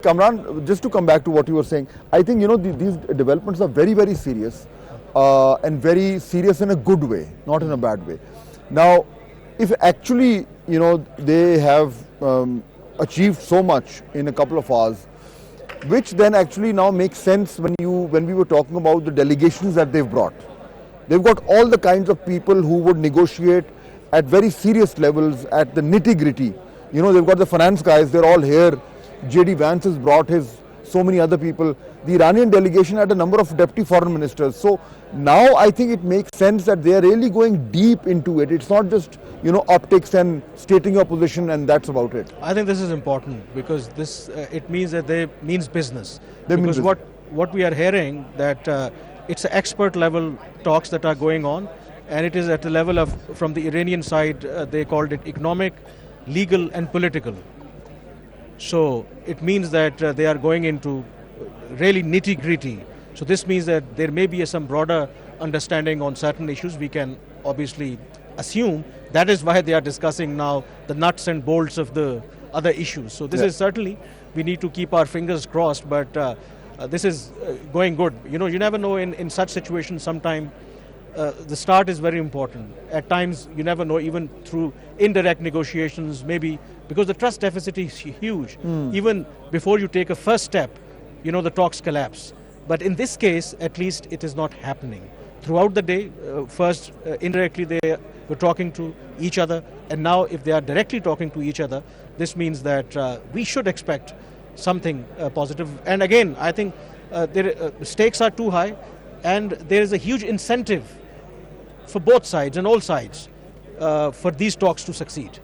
Kamran, just to come back to what you were saying, I think these developments are very, very serious, and very serious in a good way, not in a bad way. Now, if actually they have achieved so much in a couple of hours, which then actually now makes sense when we were talking about the delegations that they've brought. They've got all the kinds of people who would negotiate at very serious levels, at the nitty-gritty. They've got the finance guys, they're all here. Vance has brought so many other people. The Iranian delegation had a number of deputy foreign ministers. So now I think it makes sense that they are really going deep into it. It's not just, optics and stating your position and that's about it. I think this is important because this it means that they means business. Because what we are hearing that it's expert level talks that are going on, and it is at the level of, from the Iranian side, they called it economic, legal and political. So it means that they are going into really nitty-gritty. So this means that there may be some broader understanding on certain issues. We can obviously assume that is why they are discussing now the nuts and bolts of the other issues. So this is certainly, we need to keep our fingers crossed, but this is going good. You never know in such situations sometimes. The start is very important. At times, you never know, even through indirect negotiations, maybe, because the trust deficit is huge. Even before you take a first step, the talks collapse. But in this case, at least it is not happening. Throughout the day, first, indirectly, they were talking to each other. And now, if they are directly talking to each other, this means that we should expect something positive. And again, I think the stakes are too high. And there is a huge incentive for both sides and all sides for these talks to succeed.